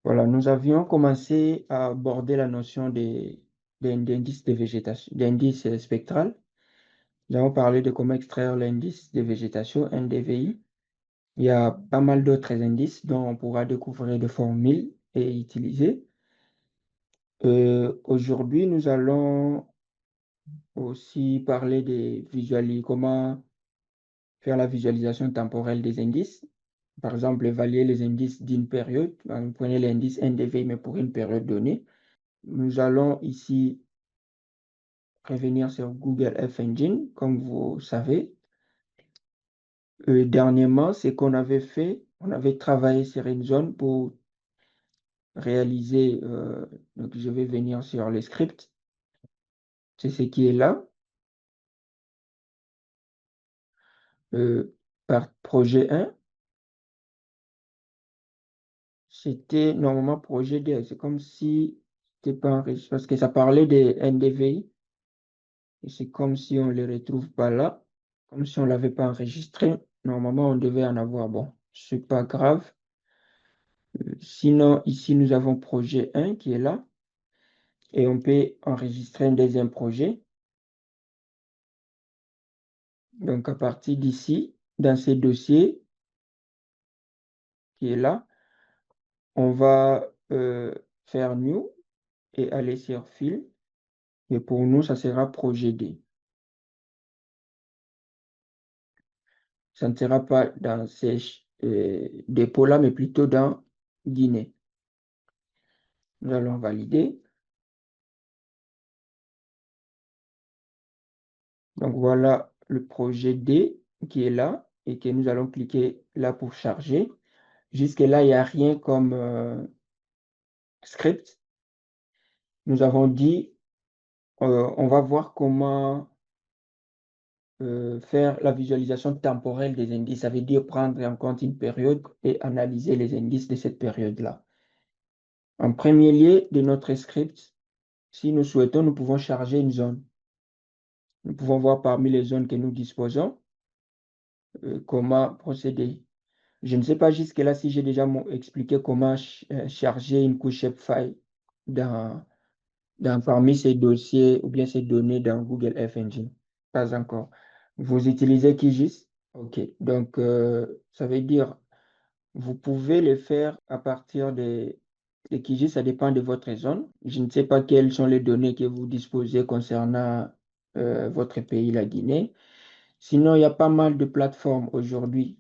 Voilà, nous avions commencé à aborder la notion d'indice de végétation, d'indice spectral. Nous avons parlé de comment extraire l'indice de végétation, NDVI. Il y a pas mal d'autres indices dont on pourra découvrir des formules et utiliser. Aujourd'hui, nous allons aussi parler des comment faire la visualisation temporelle des indices. Par exemple, évaluer les indices d'une période. Vous prenez l'indice NDVI, mais pour une période donnée. Nous allons ici revenir sur Google Earth Engine, comme vous savez. Dernièrement, ce qu'on avait fait, on avait travaillé sur une zone pour réaliser, donc je vais venir sur le script, c'est ce qui est là, par projet 1, c'était normalement projet 2, c'est comme si c'était pas enregistré, parce que ça parlait des NDVI, et c'est comme si on ne les retrouve pas là, comme si on ne l'avait pas enregistré. Normalement, on devait en avoir, bon, c'est pas grave. Sinon, ici, nous avons projet 1 qui est là et on peut enregistrer un deuxième projet. Donc, à partir d'ici, dans ce dossier qui est là, on va faire New et aller sur File. Et pour nous, ça sera projet D. Ça ne sera pas dans ces dépôts-là, mais plutôt dans Guinée. Nous allons valider. Donc, voilà le projet D qui est là et que nous allons cliquer là pour charger. Jusque-là, il n'y a rien comme script. Nous avons dit, on va voir comment faire la visualisation temporelle des indices. Ça veut dire prendre en compte une période et analyser les indices de cette période-là. En premier lieu de notre script, si nous souhaitons, nous pouvons charger une zone. Nous pouvons voir parmi les zones que nous disposons comment procéder. Je ne sais pas jusque-là si j'ai déjà expliqué comment charger une couche shapefile parmi ces dossiers ou bien ces données dans Google Earth Engine. Pas encore. Vous utilisez QGIS? OK. Donc, ça veut dire, vous pouvez le faire à partir de QGIS, ça dépend de votre zone. Je ne sais pas quelles sont les données que vous disposez concernant votre pays, la Guinée. Sinon, il y a pas mal de plateformes aujourd'hui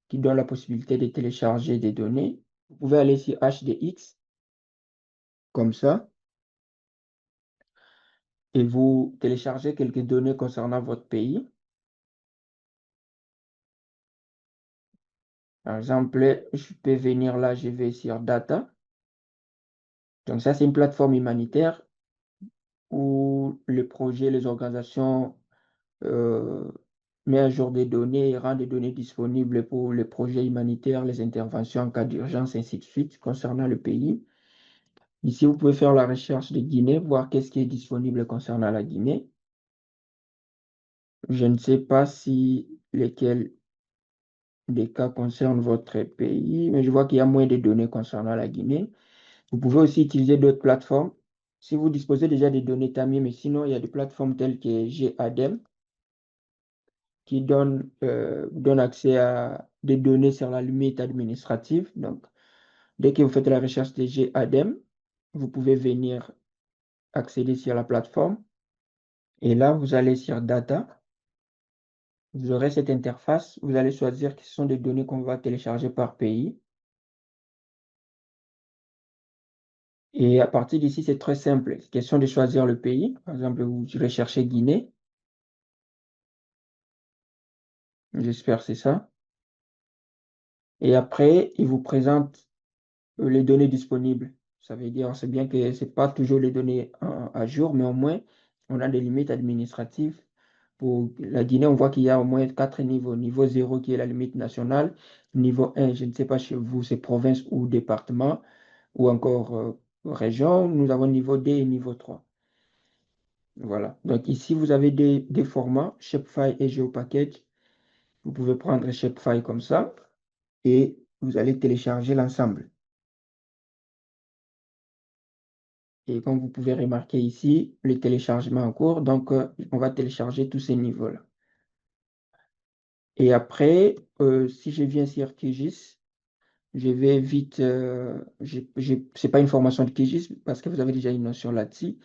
qui donnent la possibilité de télécharger des données. Vous pouvez aller sur HDX, comme ça, et vous téléchargez quelques données concernant votre pays. Par exemple, je peux venir là, je vais sur Data. Donc ça, c'est une plateforme humanitaire où les projets, les organisations euh, mettent à jour des données et rendent des données disponibles pour les projets humanitaires, les interventions en cas d'urgence, ainsi de suite, concernant le pays. Ici, vous pouvez faire la recherche de Guinée, voir qu'est-ce qui est disponible concernant la Guinée. Je ne sais pas si lesquels des cas concernent votre pays, mais je vois qu'il y a moins de données concernant la Guinée. Vous pouvez aussi utiliser d'autres plateformes. Si vous disposez déjà des données, tant mieux, mais sinon, il y a des plateformes telles que GADEM qui donnent accès à des données sur la limite administrative. Donc, dès que vous faites la recherche de GADEM, vous pouvez venir accéder sur la plateforme. Et là, vous allez sur Data. Vous aurez cette interface. Vous allez choisir que ce sont des données qu'on va télécharger par pays. Et à partir d'ici, c'est très simple. C'est question de choisir le pays. Par exemple, vous recherchez Guinée. J'espère que c'est ça. Et après, il vous présente les données disponibles. Ça veut dire, c'est bien que ce n'est pas toujours les données à jour, mais au moins, on a des limites administratives. Pour la Guinée, on voit qu'il y a au moins 4 niveaux. Niveau 0 qui est la limite nationale. Niveau 1, je ne sais pas chez vous, c'est province ou département, ou encore région. Nous avons niveau D et niveau 3. Voilà. Donc ici, vous avez des formats, Shapefile et GeoPackage. Vous pouvez prendre Shapefile comme ça et vous allez télécharger l'ensemble. Et comme vous pouvez remarquer ici, le téléchargement en cours. Donc, on va télécharger tous ces niveaux-là. Et après, si je viens sur QGIS, je vais vite, c'est pas une formation de QGIS parce que vous avez déjà une notion là-dessus.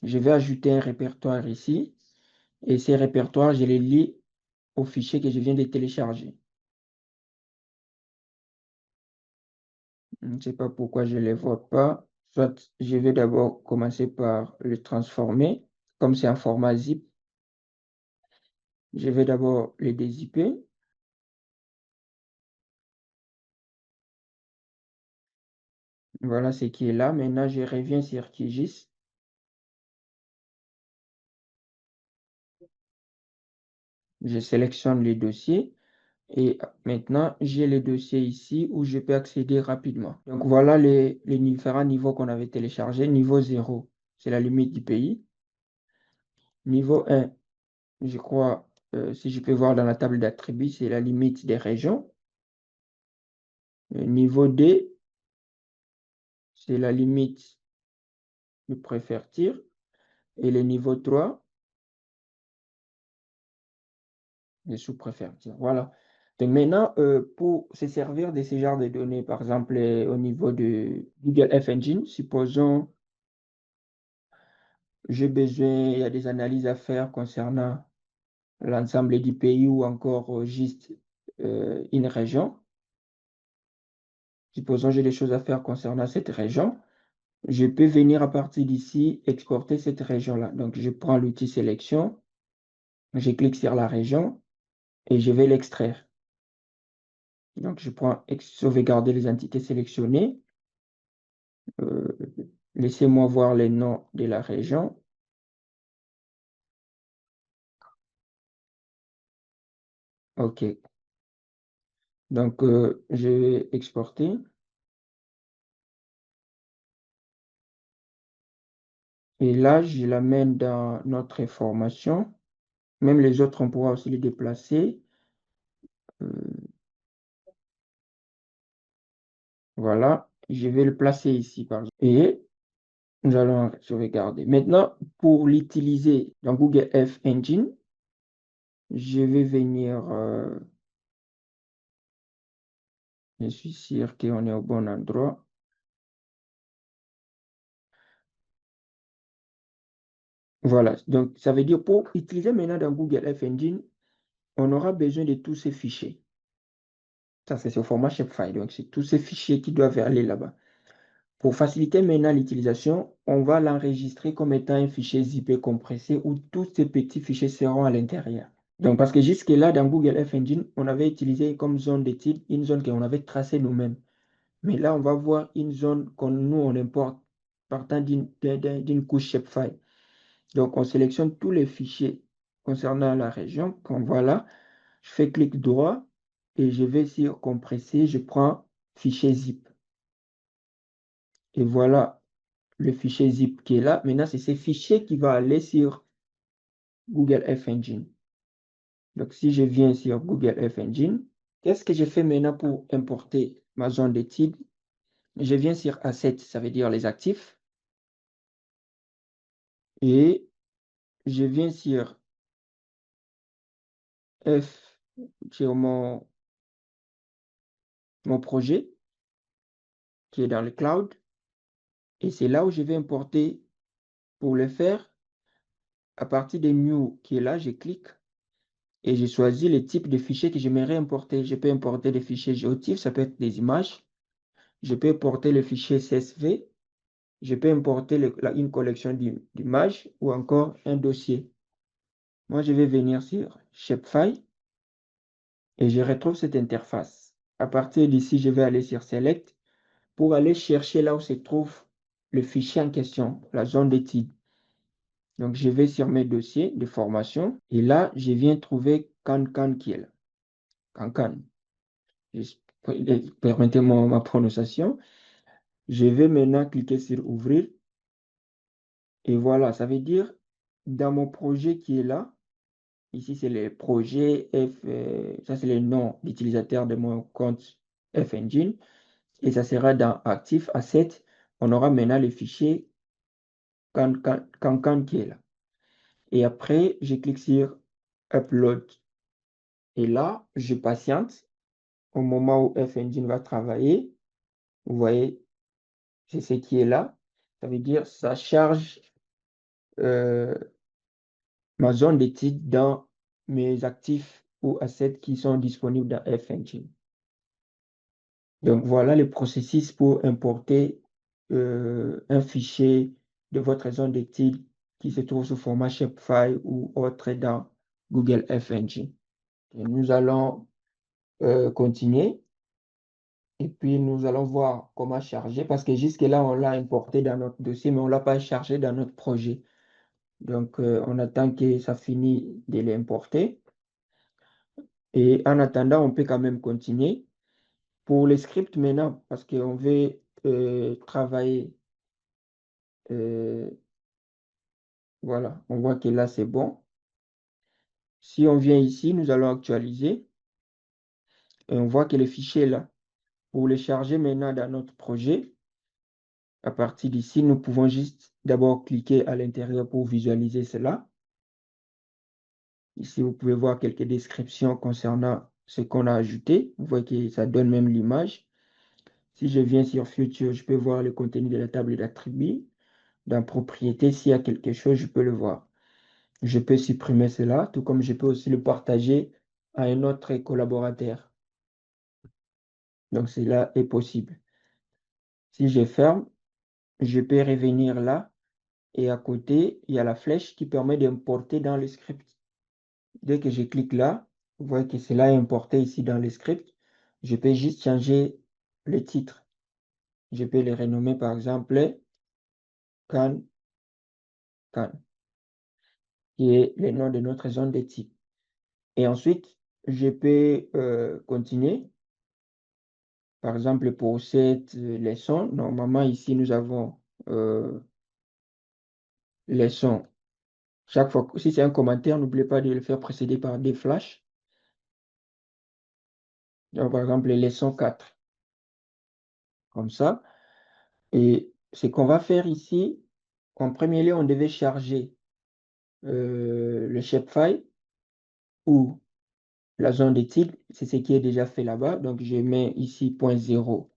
Je vais ajouter un répertoire ici. Et ces répertoires, je les lis au fichier que je viens de télécharger. Je ne sais pas pourquoi je ne les vois pas. Soit je vais d'abord commencer par le transformer. Comme c'est un format zip, je vais d'abord le dézipper. Voilà ce qui est là. Maintenant, je reviens sur QGIS. Je sélectionne les dossiers. Et maintenant, j'ai les dossiers ici où je peux accéder rapidement. Donc, voilà les différents niveaux qu'on avait téléchargés. Niveau 0, c'est la limite du pays. Niveau 1, je crois, si je peux voir dans la table d'attributs, c'est la limite des régions. Niveau D, c'est la limite du préfecture. Et le niveau 3, les sous-préfectures. Voilà. Donc maintenant, pour se servir de ce genre de données, par exemple, au niveau de Google Earth Engine, supposons j'ai besoin, il y a des analyses à faire concernant l'ensemble du pays ou encore juste une région. Supposons j'ai des choses à faire concernant cette région. Je peux venir à partir d'ici exporter cette région-là. Donc, je prends l'outil sélection, je clique sur la région et je vais l'extraire. Donc, je prends sauvegarder les entités sélectionnées. Laissez-moi voir les noms de la région. OK. Donc, je vais exporter. Et là, je l'amène dans notre formation. Même les autres, on pourra aussi les déplacer. Voilà. Je vais le placer ici, par exemple. Et nous allons sauvegarder. Maintenant, pour l'utiliser dans Google Earth Engine, je vais venir, je suis sûr qu'on est au bon endroit. Voilà, donc ça veut dire pour utiliser maintenant dans Google Earth Engine, on aura besoin de tous ces fichiers. Ça, c'est au format shapefile, donc c'est tous ces fichiers qui doivent aller là-bas. Pour faciliter maintenant l'utilisation, on va l'enregistrer comme étant un fichier zip compressé où tous ces petits fichiers seront à l'intérieur. Donc, parce que jusque-là, dans Google Earth Engine, on avait utilisé comme zone d'étude une zone qu'on avait tracée nous-mêmes. Mais là, on va voir une zone nous, on importe partant d'une couche shapefile. Donc, on sélectionne tous les fichiers concernant la région. Comme voilà, je fais clic droit et je vais sur compresser. Je prends fichier zip. Et voilà le fichier zip qui est là. Maintenant, c'est ce fichier qui va aller sur Google Earth Engine. Donc, si je viens sur Google Earth Engine, qu'est-ce que je fais maintenant pour importer ma zone d'étude? Je viens sur Assets, ça veut dire les actifs. Et je viens sur F, sur mon projet qui est dans le cloud. Et c'est là où je vais importer. Pour le faire, à partir de New qui est là, je clique et je choisis le type de fichier que j'aimerais importer. Je peux importer des fichiers géotifs, ça peut être des images. Je peux importer le fichier CSV. Je peux importer une collection d'images ou encore un dossier. Moi, je vais venir sur Shapefile et je retrouve cette interface. À partir d'ici, je vais aller sur Select pour aller chercher là où se trouve le fichier en question, la zone d'étude. Donc, je vais sur mes dossiers de formation et là, je viens trouver Cancan qui est là. Cancan. Permettez-moi ma prononciation. Je vais maintenant cliquer sur Ouvrir. Et voilà, ça veut dire dans mon projet qui est là, ici c'est le projet F, ça c'est le nom d'utilisateur de mon compte F Engine. Et ça sera dans Active Asset. On aura maintenant le fichier Cancan qui est là. Et après, je clique sur Upload. Et là, je patiente au moment où F-Engine va travailler. Vous voyez, c'est ce qui est là. Ça veut dire ça charge ma zone d'étude dans mes actifs ou assets qui sont disponibles dans F-Engine. Donc voilà le processus pour importer un fichier de votre zone d'étude qui se trouve sous format Shapefile ou autre dans Google F Engine. Et nous allons continuer et puis nous allons voir comment charger parce que jusque-là, on l'a importé dans notre dossier, mais on ne l'a pas chargé dans notre projet. Donc, on attend que ça finisse de l'importer. Et en attendant, on peut quand même continuer. Pour les scripts maintenant, parce qu'on veut travailler, voilà, on voit que là, c'est bon. Si on vient ici, nous allons actualiser et on voit que le fichier est là. Pour le charger maintenant dans notre projet, à partir d'ici, nous pouvons juste d'abord cliquer à l'intérieur pour visualiser cela. Ici, vous pouvez voir quelques descriptions concernant ce qu'on a ajouté. Vous voyez que ça donne même l'image. Si je viens sur Future, je peux voir le contenu de la table d'attributs. Dans Propriété, s'il y a quelque chose, je peux le voir. Je peux supprimer cela, tout comme je peux aussi le partager à un autre collaborateur. Donc, cela est possible. Si je ferme, je peux revenir là et à côté, il y a la flèche qui permet d'importer dans le script. Dès que je clique là, vous voyez que cela est importé ici dans le script. Je peux juste changer le titre. Je peux le renommer par exemple Can, qui est le nom de notre zone de type. Et ensuite, je peux continuer. Par exemple, pour cette leçon, normalement ici, nous avons leçon. Chaque fois, si c'est un commentaire, n'oubliez pas de le faire précéder par des flashs. Donc, par exemple, leçon 4, comme ça. Et ce qu'on va faire ici, en premier lieu, on devait charger le shapefile ou la zone d'étude. C'est ce qui est déjà fait là-bas. Donc, je mets ici point 0,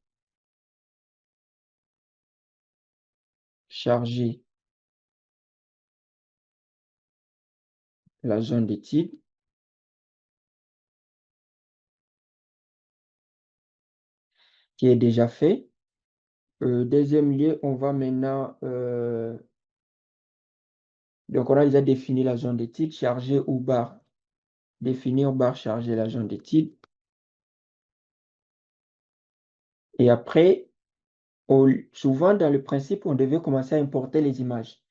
charger la zone d'étude, qui est déjà fait. Deuxième lieu, on va maintenant... donc, on a déjà défini la zone d'étude, charger ou barre. Définir barre charger la zone d'étude. Et après, souvent dans le principe, on devait commencer à importer les images.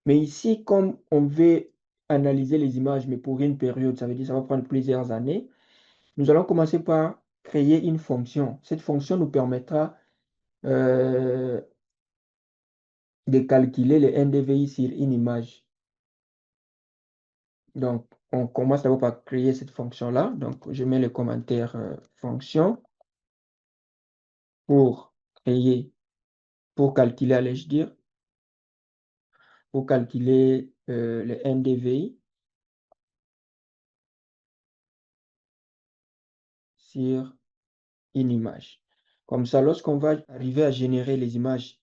Mais ici, comme on veut analyser les images, mais pour une période, ça veut dire que ça va prendre plusieurs années, nous allons commencer par créer une fonction. Cette fonction nous permettra de calculer le NDVI sur une image. Donc, on commence d'abord par créer cette fonction-là. Donc, je mets le commentaire fonction pour créer, pour calculer, allais-je dire, pour calculer le NDVI sur une image. Comme ça, lorsqu'on va arriver à générer les images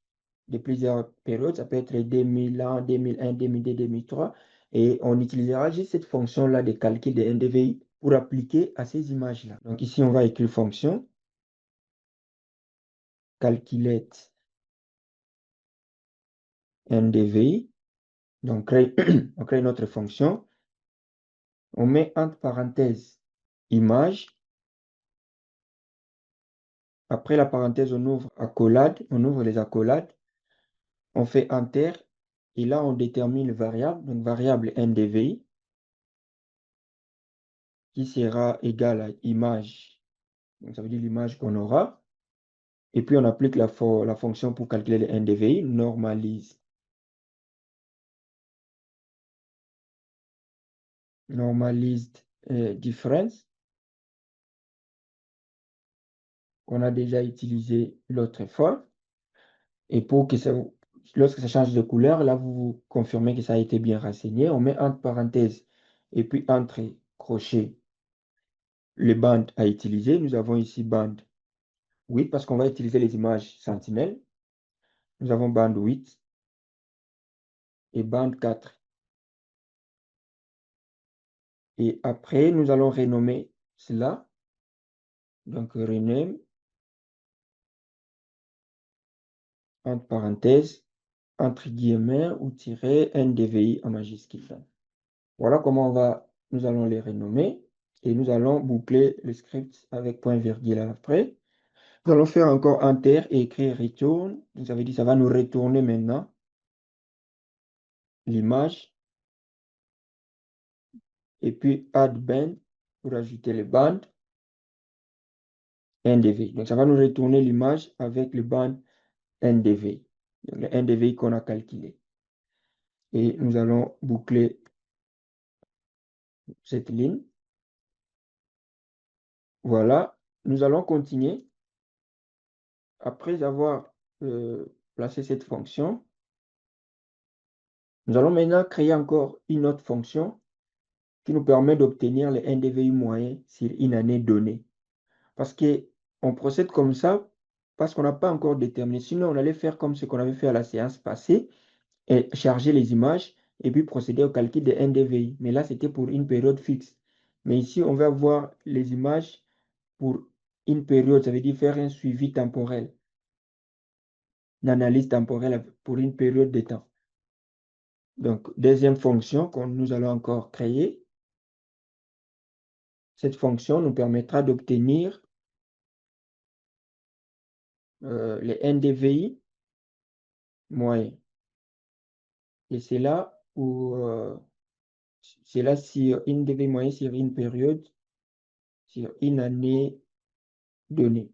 de plusieurs périodes, ça peut être 2001, 2001, 2002, 2003, et on utilisera juste cette fonction-là de calcul de NDVI pour appliquer à ces images-là. Donc ici, on va écrire fonction calculate NDVI. Donc on crée notre fonction. On met entre parenthèses image. Après la parenthèse, on ouvre accolade, on ouvre les accolades. On fait enter et là, on détermine variable, donc variable NDVI qui sera égal à image. Donc, ça veut dire l'image qu'on aura. Et puis, on applique la fonction pour calculer le NDVI, normalise. Normalized difference. On a déjà utilisé l'autre fois. Et pour que ça, lorsque ça change de couleur, là, vous confirmez que ça a été bien renseigné. On met entre parenthèses et puis entre crochets les bandes à utiliser. Nous avons ici bande 8 parce qu'on va utiliser les images Sentinelle. Nous avons bande 8 et bande 4. Et après, nous allons renommer cela. Donc, rename, entre parenthèses, entre guillemets ou tiret NDVI en majuscule. Voilà comment nous allons les renommer et nous allons boucler le script avec point virgule après. Nous allons faire encore Enter et écrire Return. Vous avez dit ça va nous retourner maintenant l'image et puis Add Band pour ajouter les bandes NDV. Donc ça va nous retourner l'image avec les bandes NDV. Donc, le NDV qu'on a calculé. Et nous allons boucler cette ligne. Voilà. Nous allons continuer. Après avoir placé cette fonction, nous allons maintenant créer encore une autre fonction qui nous permet d'obtenir les NDVI moyens sur une année donnée. Parce qu'on procède comme ça parce qu'on n'a pas encore déterminé. Sinon, on allait faire comme ce qu'on avait fait à la séance passée et charger les images et puis procéder au calcul des NDVI. Mais là, c'était pour une période fixe. Mais ici, on va voir les images pour une période. Ça veut dire faire un suivi temporel, une analyse temporelle pour une période de temps. Donc, deuxième fonction que nous allons encore créer. Cette fonction nous permettra d'obtenir les NDVI moyens. Et c'est là où c'est là sur une NDVI moyen sur une période, sur une année donnée,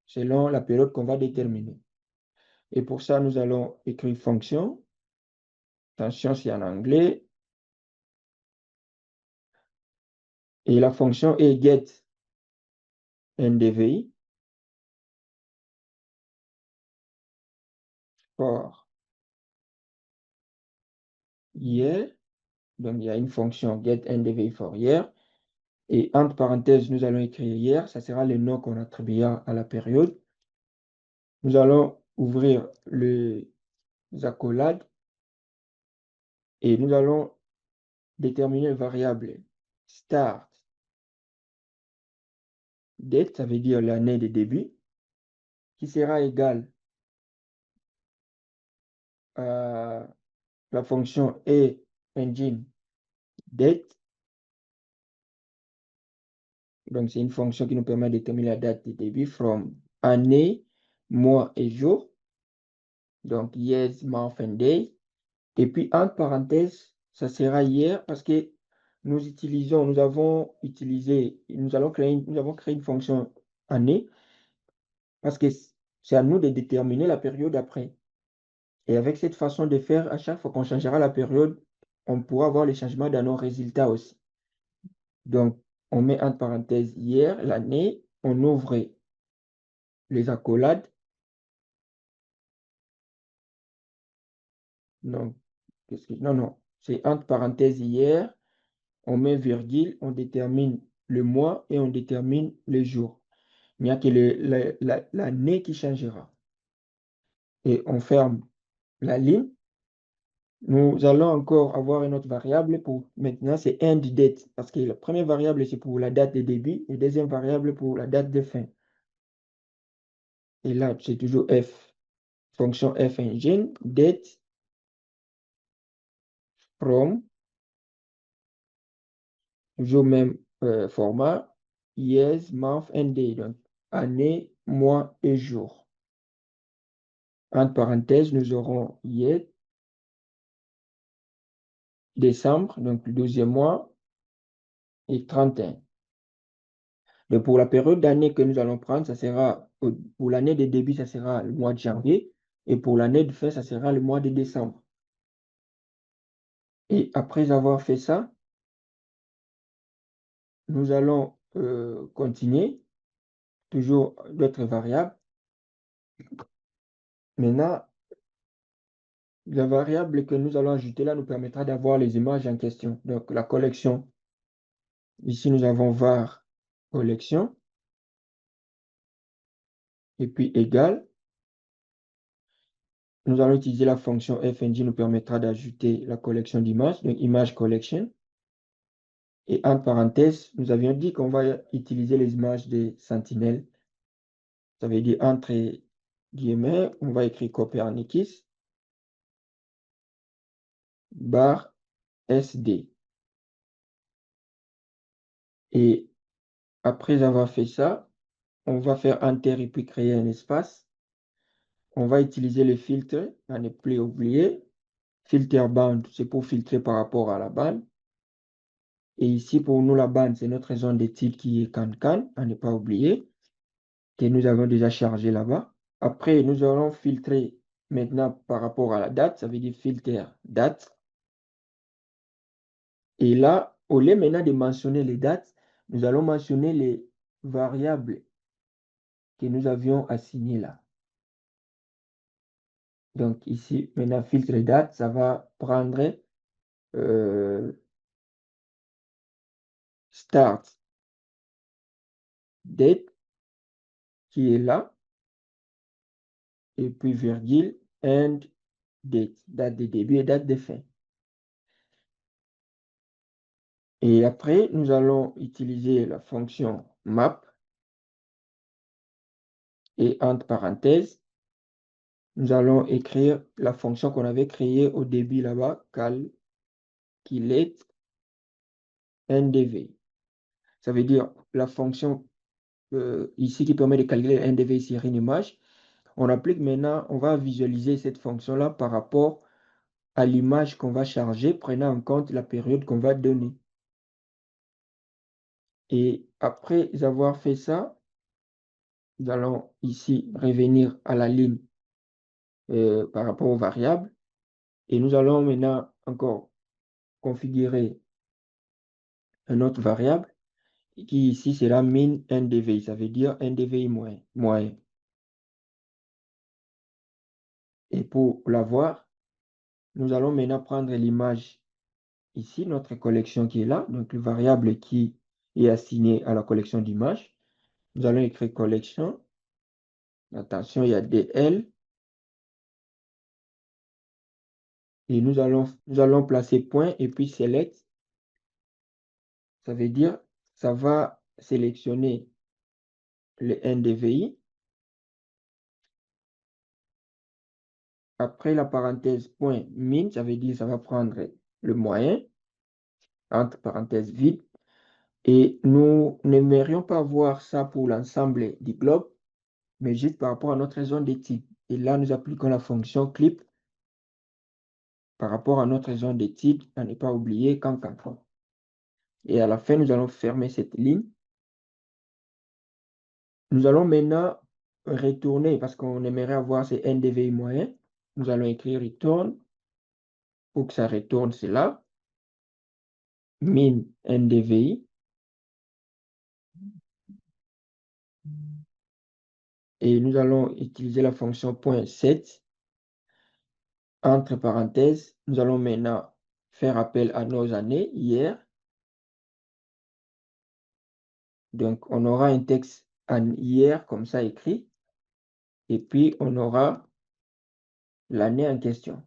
selon la période qu'on va déterminer. Et pour ça, nous allons écrire fonction. Attention, c'est en anglais. Et la fonction est get NDVI for year. Donc, il y a une fonction get NDVI for year. Et entre parenthèses, nous allons écrire hier. Ça sera le nom qu'on attribuera à la période. Nous allons ouvrir les accolades et nous allons déterminer une variable start date, ça veut dire l'année de début, qui sera égale à la fonction engine date. Donc, c'est une fonction qui nous permet de déterminer la date de début from année, mois et jour. Donc, years, month and day. Et puis, entre parenthèses, ça sera hier parce que nous avons créé une fonction année parce que c'est à nous de déterminer la période après. Et avec cette façon de faire, à chaque fois qu'on changera la période, on pourra voir les changements dans nos résultats aussi. Donc, on met entre parenthèses hier, l'année, on ouvre les accolades. Non, non, c'est entre parenthèses hier, on met virgule, on détermine le mois et on détermine le jour. Il n'y a que l'année qui changera. Et on ferme la ligne. Nous allons encore avoir une autre variable pour maintenant, c'est end date. Parce que la première variable, c'est pour la date de début et la deuxième variable pour la date de fin. Et là, c'est toujours F. Fonction F engine, date from, toujours même format, years, month and day. Donc, année, mois et jour. Entre parenthèses, nous aurons year, décembre, donc le 12e mois, et 31. Donc, pour la période d'année que nous allons prendre, ça sera, pour l'année de début, ça sera le mois de janvier, et pour l'année de fin, ça sera le mois de décembre. Et après avoir fait ça, nous allons continuer, toujours d'autres variables. Maintenant, La variable que nous allons ajouter là nous permettra d'avoir les images en question. Donc, la collection. Ici, nous avons var collection. Et puis égal. Nous allons utiliser la fonction fng nous permettra d'ajouter la collection d'images, donc image collection. Et entre parenthèses, nous avions dit qu'on va utiliser les images des sentinelles. Ça veut dire entre guillemets, on va écrire Copernicus bar SD. Et après avoir fait ça, on va faire enter et puis créer un espace. On va utiliser le filtre, à ne plus oublier. Filter band, c'est pour filtrer par rapport à la bande. Et ici, pour nous, la bande, c'est notre zone de titre qui est can, à ne pas oublier, que nous avons déjà chargé là-bas. Après, nous allons filtrer maintenant par rapport à la date, ça veut dire filter date. Et là, au lieu maintenant de mentionner les dates, nous allons mentionner les variables que nous avions assignées là. Donc ici, maintenant, filtre date, ça va prendre start date qui est là, et puis virgule, end date, date de début et date de fin. Et après, nous allons utiliser la fonction map et entre parenthèses, nous allons écrire la fonction qu'on avait créée au début là-bas, calculate NDV. Ça veut dire la fonction ici qui permet de calculer NDV sur une image. On applique maintenant, on va visualiser cette fonction-là par rapport à l'image qu'on va charger, prenant en compte la période qu'on va donner. Et après avoir fait ça, nous allons ici revenir à la ligne par rapport aux variables. Et nous allons maintenant encore configurer une autre variable qui ici sera min NDVI, ça veut dire NDVI moyen. Et pour l'avoir, nous allons maintenant prendre l'image ici, notre collection qui est là, donc le variable qui est assigné à la collection d'images. Nous allons écrire collection. Attention, il y a DL. Et nous allons placer point et puis select. Ça veut dire, ça va sélectionner le NDVI. Après la parenthèse point min, ça veut dire ça va prendre le moyen, entre parenthèses vide. Et nous n'aimerions pas voir ça pour l'ensemble du globe, mais juste par rapport à notre zone de type. Et là, nous appliquons la fonction clip par rapport à notre zone de type, à ne pas oublier quand. Et à la fin, nous allons fermer cette ligne. Nous allons maintenant retourner, parce qu'on aimerait avoir ces NDVI moyens. Nous allons écrire return pour que ça retourne cela. Min NDVI. Et nous allons utiliser la fonction .set. Entre parenthèses, nous allons maintenant faire appel à nos années hier. Donc, on aura un texte en hier comme ça écrit. Et puis, on aura l'année en question.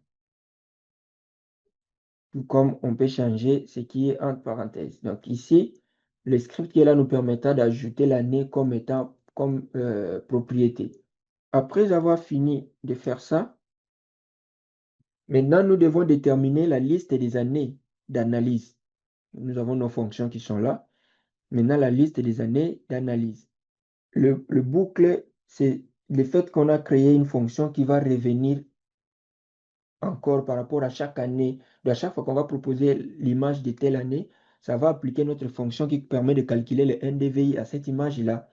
Tout comme on peut changer ce qui est entre parenthèses. Donc ici, le script qui est là nous permettra d'ajouter l'année comme étant comme propriété. Après avoir fini de faire ça, maintenant nous devons déterminer la liste des années d'analyse. Nous avons nos fonctions qui sont là. Maintenant, la liste des années d'analyse. Le boucle, c'est le fait qu'on a créé une fonction qui va revenir encore par rapport à chaque année. De chaque fois qu'on va proposer l'image de telle année, ça va appliquer notre fonction qui permet de calculer le NDVI à cette image-là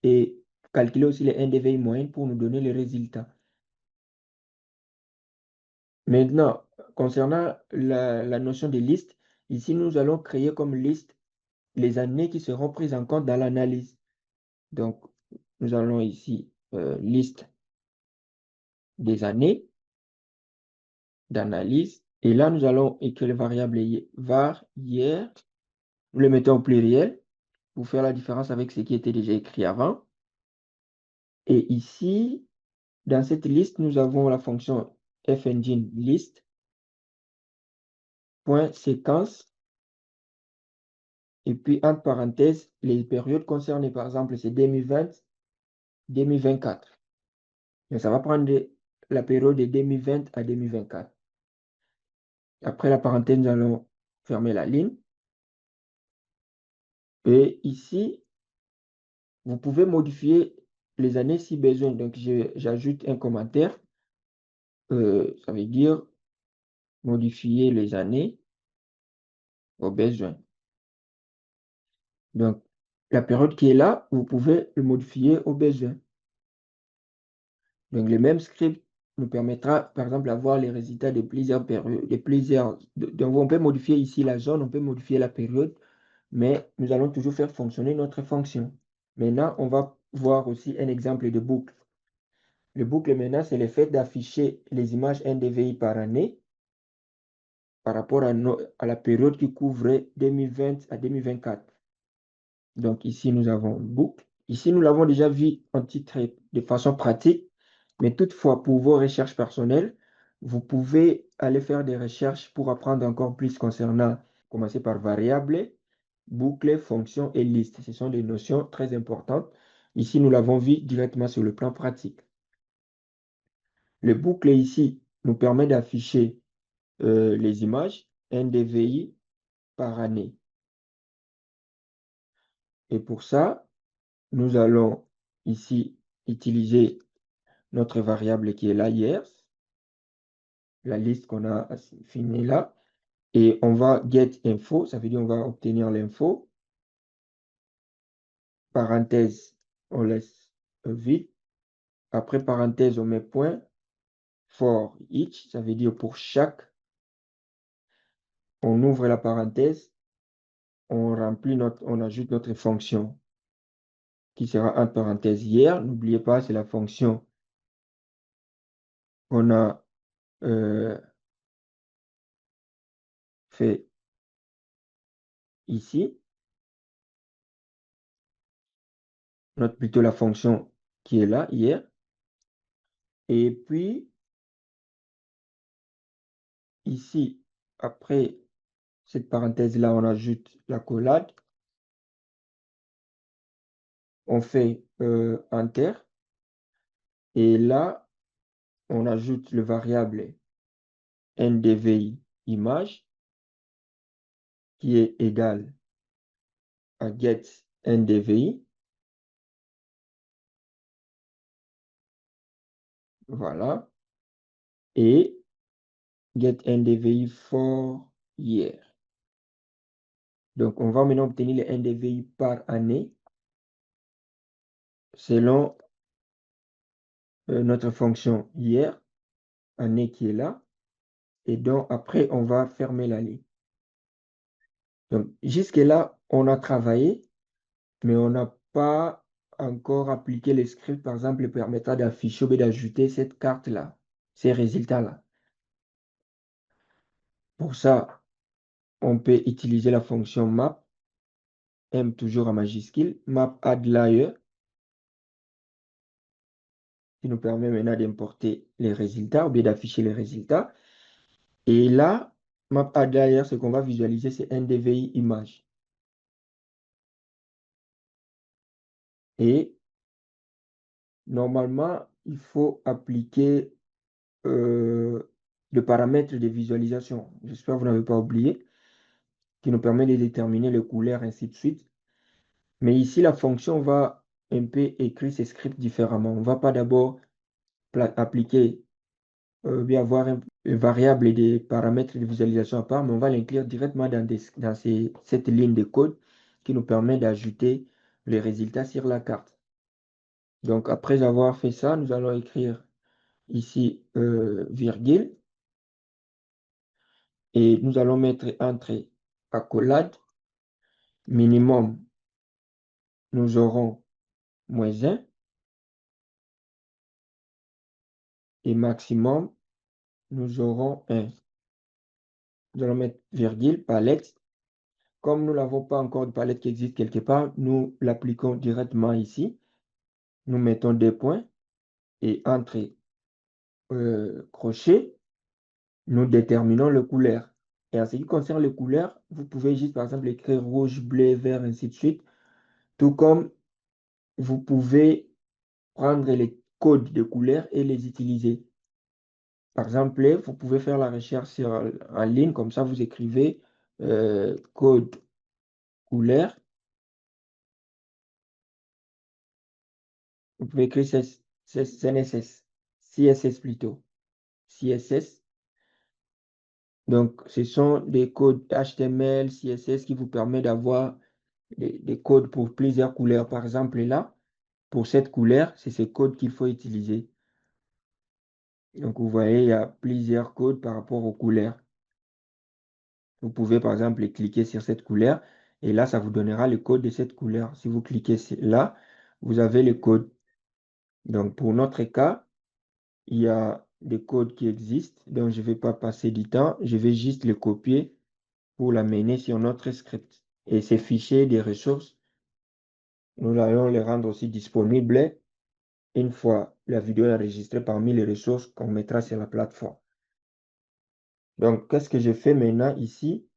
et calculer aussi le NDVI moyenne pour nous donner les résultats. Maintenant, concernant la notion de liste, ici, nous allons créer comme liste les années qui seront prises en compte dans l'analyse. Donc, nous allons ici liste des années. d'analyse. Et là, nous allons écrire le variable var hier. Nous le mettons au pluriel pour faire la différence avec ce qui était déjà écrit avant. Et ici, dans cette liste, nous avons la fonction fengine list, point séquence, et puis entre parenthèses, les périodes concernées, par exemple, c'est 2020, 2024. Donc, ça va prendre la période de 2020 à 2024. Après la parenthèse, nous allons fermer la ligne. Et ici, vous pouvez modifier les années si besoin. Donc, j'ajoute un commentaire. Ça veut dire modifier les années au besoin. Donc, la période qui est là, vous pouvez le modifier au besoin. Donc, le même script nous permettra, par exemple, d'avoir les résultats de plusieurs périodes, donc, on peut modifier ici la zone, on peut modifier la période, mais nous allons toujours faire fonctionner notre fonction. Maintenant, on va voir aussi un exemple de boucle. Le boucle, maintenant, c'est le fait d'afficher les images NDVI par année par rapport à la période qui couvrait 2020 à 2024. Donc ici, nous avons une boucle. Ici, nous l'avons déjà vu en titre de façon pratique, mais toutefois, pour vos recherches personnelles, vous pouvez aller faire des recherches pour apprendre encore plus concernant, commencer par variables, boucles, fonctions et listes. Ce sont des notions très importantes. Ici, nous l'avons vu directement sur le plan pratique. Le boucle ici nous permet d'afficher les images NDVI par année. Et pour ça, nous allons ici utiliser notre variable qui est là hier, la liste qu'on a finie là, et on va get info, ça veut dire on va obtenir l'info, parenthèse, on laisse vide, après parenthèse, on met point, for each, ça veut dire pour chaque, on ouvre la parenthèse, on ajoute notre fonction qui sera entre parenthèses hier, n'oubliez pas, c'est la fonction qu'on a fait ici, note plutôt la fonction qui est là hier. Et puis, ici, après cette parenthèse-là, on ajoute la collade. On fait Enter. Et là, on ajoute le variable NDVI image qui est égal à get NDVI. Voilà. Et get NDVI for year. Donc, on va maintenant obtenir le NDVI par année selon notre fonction hier, année qui est là. Et donc, après, on va fermer la ligne. Donc, jusque-là, on a travaillé, mais on n'a pas encore appliqué les scripts, par exemple, permettant d'afficher ou d'ajouter cette carte-là, ces résultats-là. Pour ça, on peut utiliser la fonction map, M toujours en majuscule, map add layer, qui nous permet maintenant d'importer les résultats ou bien d'afficher les résultats. Et là, map add layer, ce qu'on va visualiser, c'est NDVI image. Et normalement, il faut appliquer le paramètre de visualisation. J'espère que vous n'avez pas oublié, qui nous permet de déterminer les couleurs, ainsi de suite. Mais ici, la fonction va un peu écrire ces scripts différemment. On ne va pas d'abord appliquer, bien avoir une variable et des paramètres de visualisation à part, mais on va l'inclure directement dans cette ligne de code qui nous permet d'ajouter les résultats sur la carte. Donc, après avoir fait ça, nous allons écrire ici virgule. Et nous allons mettre entre accolade, minimum, nous aurons -1 et maximum, nous aurons un. Nous allons mettre virgule, palette. Comme nous n'avons pas encore de palette qui existe quelque part, nous l'appliquons directement ici. Nous mettons des points et entre crochets, nous déterminons le couleur. Et en ce qui concerne les couleurs, vous pouvez juste par exemple écrire rouge, bleu, vert, ainsi de suite. Tout comme vous pouvez prendre les codes de couleurs et les utiliser. Par exemple, vous pouvez faire la recherche en ligne, comme ça vous écrivez code couleur. Vous pouvez écrire CNSS, CSS plutôt, CSS. Donc, ce sont des codes HTML, CSS qui vous permettent d'avoir des codes pour plusieurs couleurs. Par exemple, là, pour cette couleur, c'est ces codes qu'il faut utiliser. Donc, vous voyez, il y a plusieurs codes par rapport aux couleurs. Vous pouvez, par exemple, cliquer sur cette couleur et là, ça vous donnera le code de cette couleur. Si vous cliquez là, vous avez le code. Donc, pour notre cas, il y a des codes qui existent. Donc, je ne vais pas passer du temps. Je vais juste le copier pour l'amener sur notre script. Et ces fichiers des ressources, nous allons les rendre aussi disponibles une fois la vidéo enregistrée parmi les ressources qu'on mettra sur la plateforme. Donc, qu'est-ce que je fais maintenant ici?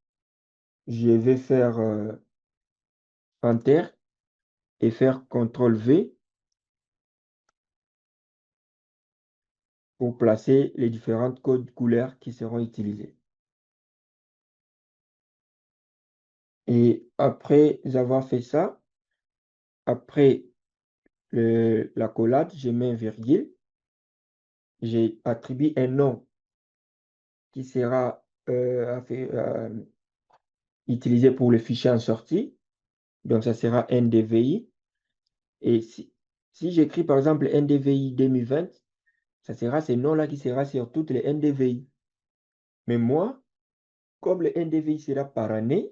Je vais faire Enter et faire CTRL-V pour placer les différentes codes couleurs qui seront utilisés. Et après avoir fait ça, après l'accolade, je mets un virgule. J'ai attribué un nom qui sera utilisé pour le fichier en sortie. Donc, ça sera NDVI. Et si j'écris par exemple NDVI 2020, ça sera ce nom-là qui sera sur toutes les NDVI. Mais moi, comme le NDVI sera par année,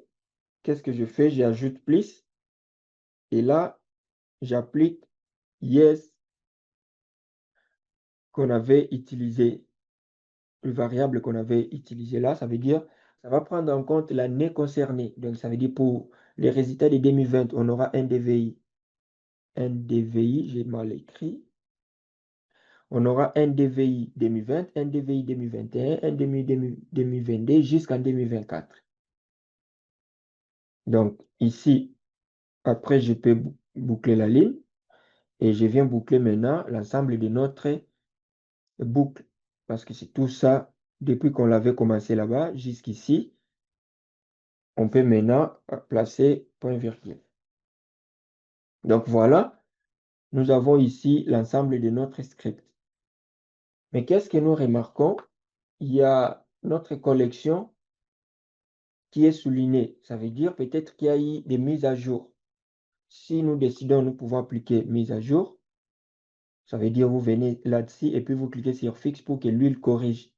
qu'est-ce que je fais? J'ajoute plus. Et là, j'applique yes qu'on avait utilisé, le variable qu'on avait utilisé là. Ça veut dire, ça va prendre en compte l'année concernée. Donc, ça veut dire pour les résultats de 2020, on aura NDVI. NDVI, j'ai mal écrit. On aura NDVI 2020, NDVI 2021, NDVI 2022 jusqu'en 2024. Donc, ici, après, je peux boucler la ligne et je viens boucler maintenant l'ensemble de notre boucle parce que c'est tout ça, depuis qu'on l'avait commencé là-bas jusqu'ici, on peut maintenant placer point virgule. Donc, voilà, nous avons ici l'ensemble de notre script. Mais qu'est-ce que nous remarquons? Il y a notre collection qui est souligné. Ça veut dire peut-être qu'il y a eu des mises à jour. Si nous décidons, nous pouvons appliquer mise à jour. Ça veut dire vous venez là-dessus et puis vous cliquez sur fixe pour que lui, il corrige.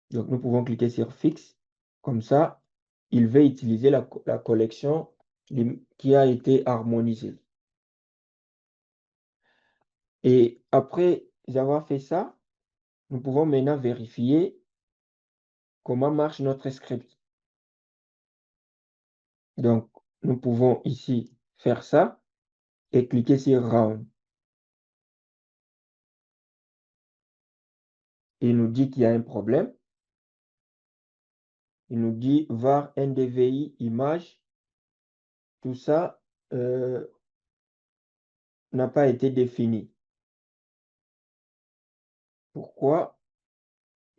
Donc, nous pouvons cliquer sur fixe. Comme ça, il va utiliser la collection qui a été harmonisée. Et après avoir fait ça, nous pouvons maintenant vérifier comment marche notre script. Donc, nous pouvons ici faire ça et cliquer sur Run. Il nous dit qu'il y a un problème. Il nous dit var NDVI image. Tout ça n'a pas été défini. Pourquoi?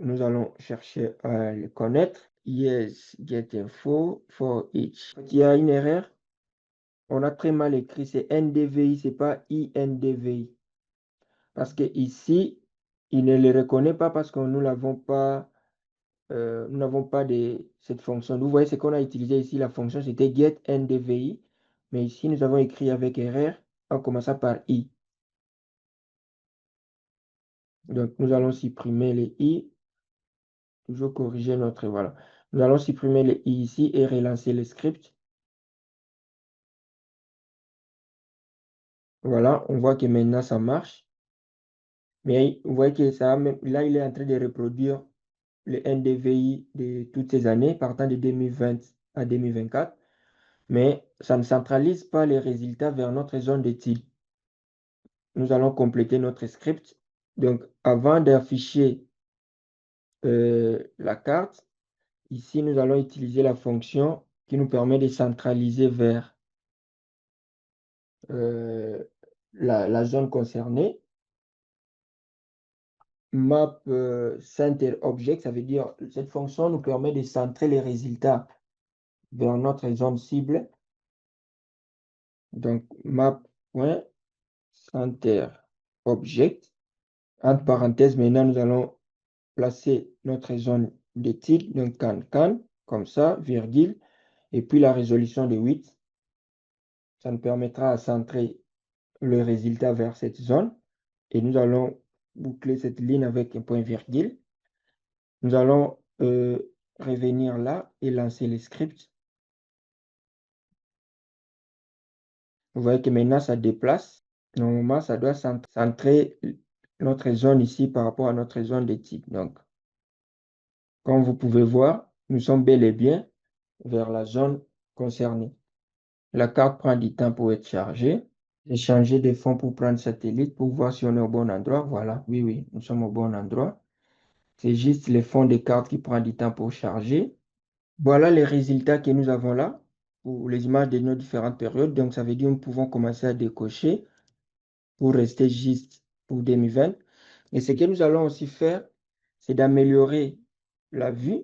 Nous allons chercher à le connaître. Yes, get info for each. Il y a une erreur. On a très mal écrit, c'est NDVI, c'est pas INDVI. Parce que ici, il ne le reconnaît pas parce que nous n'avons pas cette fonction. Vous voyez ce qu'on a utilisé ici, la fonction c'était get NDVI. Mais ici, nous avons écrit avec erreur en commençant par I. Donc, nous allons supprimer les I. Toujours corriger notre, voilà. Nous allons supprimer les I ici et relancer le script. Voilà, on voit que maintenant ça marche. Mais vous voyez que ça, là, il est en train de reproduire le NDVI de toutes ces années, partant de 2020 à 2024. Mais ça ne centralise pas les résultats vers notre zone d'étude. Nous allons compléter notre script. Donc, avant d'afficher la carte, ici, nous allons utiliser la fonction qui nous permet de centraliser vers la zone concernée. Map center object, ça veut dire cette fonction nous permet de centrer les résultats vers notre zone cible. Donc, map.center object. Entre parenthèses, maintenant, nous allons placer notre zone d'étude, donc can, comme ça, virgule, et puis la résolution de 8. Ça nous permettra à centrer le résultat vers cette zone. Et nous allons boucler cette ligne avec un point virgule. Nous allons revenir là et lancer le script. Vous voyez que maintenant, ça déplace. Normalement, ça doit centrer notre zone ici par rapport à notre zone de type. Donc, comme vous pouvez voir, nous sommes bel et bien vers la zone concernée. La carte prend du temps pour être chargée. J'ai changé de fond pour prendre satellite pour voir si on est au bon endroit. Voilà, oui, oui, nous sommes au bon endroit. C'est juste le fond des cartes qui prend du temps pour charger. Voilà les résultats que nous avons là pour les images de nos différentes périodes. Donc, ça veut dire que nous pouvons commencer à décocher pour rester juste pour 2020. Et ce que nous allons aussi faire, c'est d'améliorer la vue.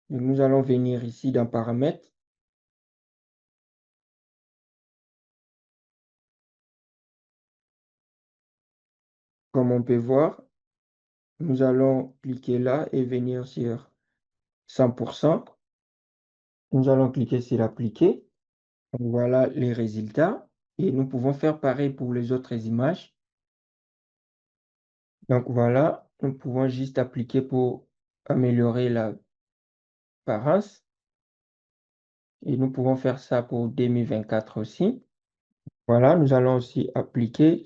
Donc, nous allons venir ici dans Paramètres. Comme on peut voir, nous allons cliquer là et venir sur 100%. Nous allons cliquer sur Appliquer. Voilà les résultats. Et nous pouvons faire pareil pour les autres images. Donc voilà, nous pouvons juste appliquer pour améliorer l'apparence. Et nous pouvons faire ça pour 2024 aussi. Voilà, nous allons aussi appliquer.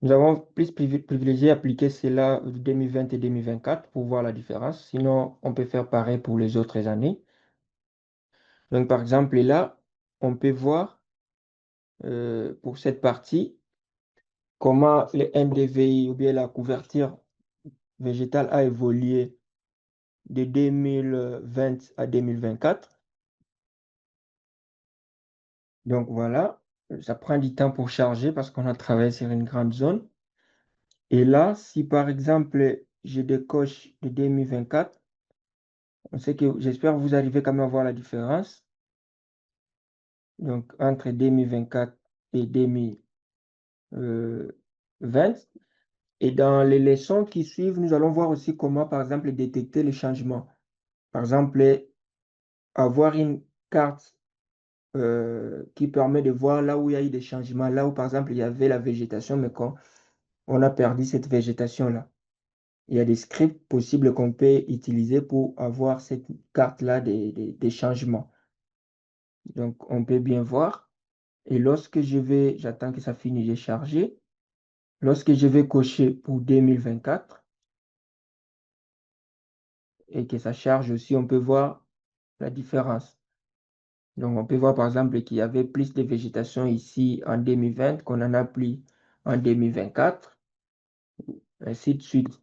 Nous avons plus privilégié appliquer cela 2020 et 2024 pour voir la différence. Sinon, on peut faire pareil pour les autres années. Donc, par exemple, là, on peut voir pour cette partie comment le NDVI ou bien la couverture végétale a évolué de 2020 à 2024. Donc voilà, ça prend du temps pour charger parce qu'on a travaillé sur une grande zone. Et là, si par exemple, je décoche de 2024, on sait que j'espère que vous arrivez quand même à voir la différence. Donc entre 2024 et 2020. Et dans les leçons qui suivent, nous allons voir aussi comment, par exemple, détecter les changements. Par exemple, avoir une carte qui permet de voir là où il y a eu des changements, là où, par exemple, il y avait la végétation, mais quand on a perdu cette végétation-là. Il y a des scripts possibles qu'on peut utiliser pour avoir cette carte-là des changements. Donc, on peut bien voir. Et lorsque j'attends que ça finisse de charger. Lorsque je vais cocher pour 2024 et que ça charge aussi, on peut voir la différence. Donc, on peut voir par exemple qu'il y avait plus de végétation ici en 2020 qu'on en a plus en 2024, ainsi de suite.